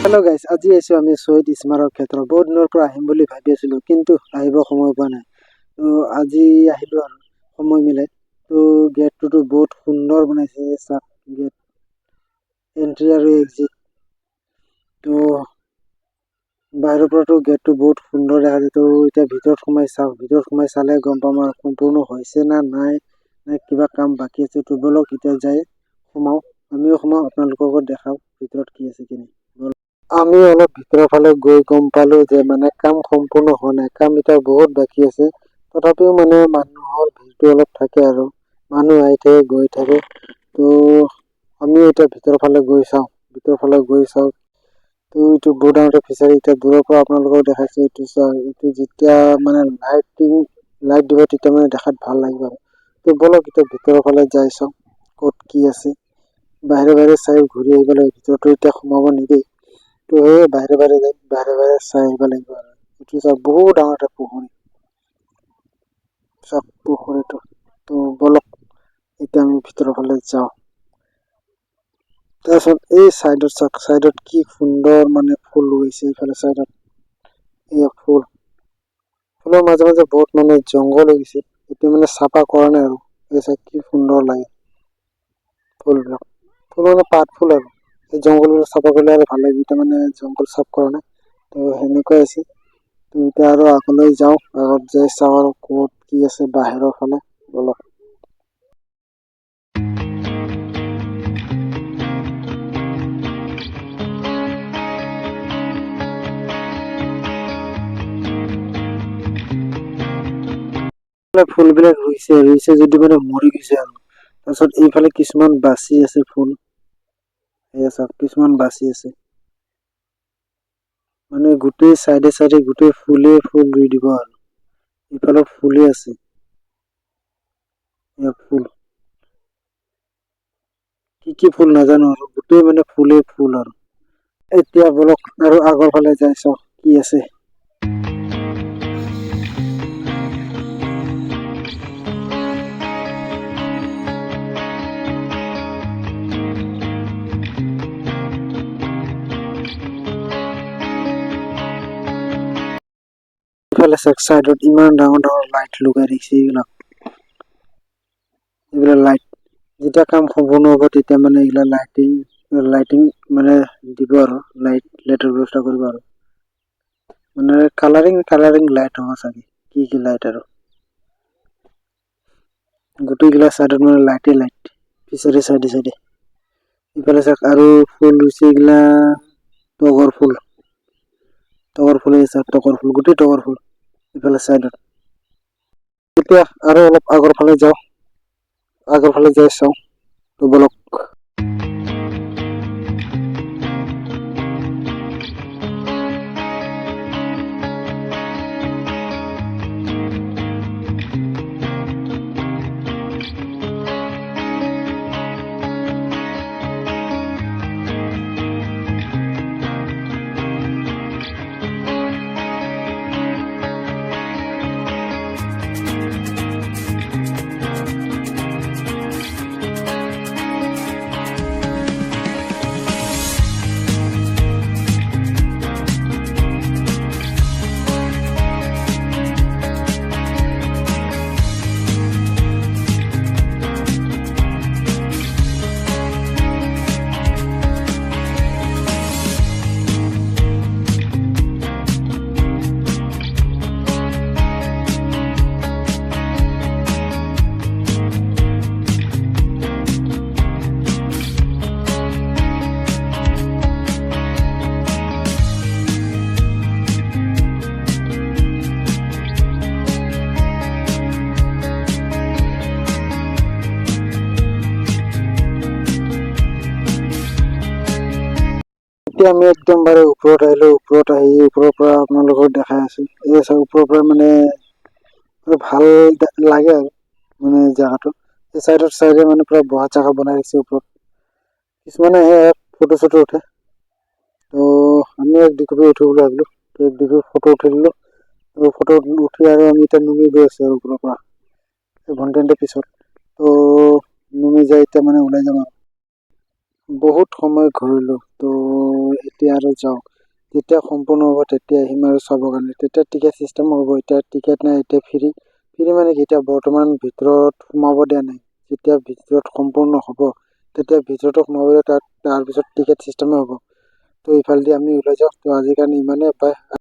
Hello guys, আজি আছো আমি শহীদ স্মাৰক ক্ষেত্ৰ। বহুত দিনৰ পৰা আহিম বুলি ভাবি আছিলো, কিন্তু আহিব সময় পোৱা নাই। তো আজি আহিলো আৰু সময় মিলাই। তো গেটটো বহুত সুন্দৰ বনাইছে, চাওক গেট এন্ট্ৰি আৰু এক্সিট। তো বাহিৰৰ পৰাতো গেটটো বহুত সুন্দৰ দেখা যায়। তো এতিয়া ভিতৰত সোমাই চাওঁ, ভিতৰত সোমাই চালে গম পাম আৰু সম্পূৰ্ণ হৈছে না নাই, নে কিবা কাম বাকী আছে। তো বলক এতিয়া যাই সোমাও, আমিও সোমাও, আপোনালোককো দেখাও ভিতৰত কি আছে কি নাই। আমি অলপ ভিতৰৰ ফালে গৈ গম পালো যে মানে কাম সম্পূৰ্ণ হোৱা নাই, কাম এতিয়া বহুত বাকী আছে। তথাপিও মানে মানুহৰ ভিৰটো অলপ থাকে আৰু মানুহ আহি থাকে গৈ থাকে। তো আমি এতিয়া ভিতৰৰ ফালে গৈ চাওঁ, তো এইটো বহুত ডাঙৰ ফিচাৰী। এতিয়া দূৰৰ পৰা আপোনালোকক দেখাইছো, এইটো চাওক, এইটো যেতিয়া মানে লাইট দিব তেতিয়া মানে দেখাত ভাল লাগিব আৰু। তো বলক এতিয়া ভিতৰৰ ফালে যাই চাওঁ ক'ত কি আছে। বাহিৰে চাই ঘূৰি আহিব লাগে, ভিতৰতো এতিয়া সোমাব নিদিয়ে। তো এই বাহিৰে চাই আহিব লাগিব আৰু। এইটো চাওক বহুত ডাঙৰ এটা পুখুৰী, চাওক পুখুৰীটো। তো বলক এতিয়া আমি ভিতৰৰ ফালে যাওঁ। তাৰপিছত এই চাইডত চাওক, চাইডত কি সুন্দৰ মানে ফুল ৰুইছে। এইফালে চাইডত এয়া ফুলৰ মাজে মাজে বহুত মানে জংঘল হৈ গৈছে, এতিয়া মানে চাফা কৰা নাই আৰু। এই চাওক কি সুন্দৰ লাগে ফুলবিলাক, ফুল মানে পাত ফুল আৰু। এই জংঘলবিলাক চাফা কৰিলে আৰু ভাল লাগিব, এতিয়া মানে জংঘল চাফ কৰা নাই। তো সেনেকুৱাই আছে। তো এতিয়া আৰু আগলৈ যাওঁ, আগত যাই চাওঁ আৰু ক'ত কি আছে বাহিৰৰ ফালে। বলক ফুলবিলাক ৰুইছে যদি মানে মৰি গৈছে আৰু। তাৰপিছত এইফালে কিছুমান বাচি আছে ফুল, এয়া চাওক কিছুমান বাচি আছে। মানে গোটেই চাইডে গোটেই ফুল ৰুই দিব আৰু। ইফালে ফুলে আছে, ফুল কি ফুল নাজানো আৰু, গোটেই মানে ফুল আৰু। এতিয়া বলক আৰু আগৰ ফালে যাই চাওঁ কি আছে। ইফালে চাওক, চাইডত ইমান ডাঙৰ লাইট লগাই দিছে। এইবিলাক লাইট যেতিয়া কাম সম্পূৰ্ণ হ'ব তেতিয়া মানে এইবিলাক লাইটিং মানে দিব আৰু। লাইটৰ ব্যৱস্থা কৰিব আৰু। মানে কালাৰিং লাইট হ'ব চাগে, কি লাইট আৰু। গোটেইগিলা চাইডত মানে লাইট পিছৰে চাইডে। ইফালে চাওক আৰু ফুল ৰুইছে, এইগিলা তগৰ ফুল, গোটেই তগৰ ফুল ইফালে চাইডত। এতিয়া আৰু অলপ আগৰ ফালে যাই চাওঁ। তো বলক এতিয়া আমি একদম বাৰে ওপৰত আহিলো। ওপৰত পৰা আপোনালোকক দেখাই আছো। এই চাওক ওপৰৰ পৰা মানে ভাল লাগে আৰু মানে জেগাটো। এই চাইডে মানে পুৰা বহা জেগা বনাই দিছে ওপৰত। কিছুমানে আহে ফটো চটো উঠে। তো আমি এক দুকপি উঠো বুলি ভাবিলো, তো এক দুকপি ফটো উঠি দিলো। তো ফটো উঠি আৰু আমি এতিয়া নুমি গৈ আছো আৰু ওপৰৰ পৰা ঘণ্টা পিছত। তো নুমি যাই এতিয়া মানে ওলাই যাম আৰু। বহুত সময় ঘূৰিলো, তো এতিয়া আৰু যাওঁ, যেতিয়া সম্পূৰ্ণ হ'ব তেতিয়া আহিম আৰু চাবৰ কাৰণে। তেতিয়া টিকেট চিষ্টেম হ'ব, এতিয়া টিকেট নাই, এতিয়া ফ্ৰী মানে কি এতিয়া বৰ্তমান ভিতৰত সোমাব দিয়া নাই। যেতিয়া ভিতৰত সম্পূৰ্ণ হ'ব তেতিয়া ভিতৰতো সোমাবলৈ তাৰপিছত টিকেট চিষ্টেমে হ'ব। তো ইফালেদি আমি ওলাই যাওঁ। তো আজিৰ কাৰণে ইমানেই, বাই।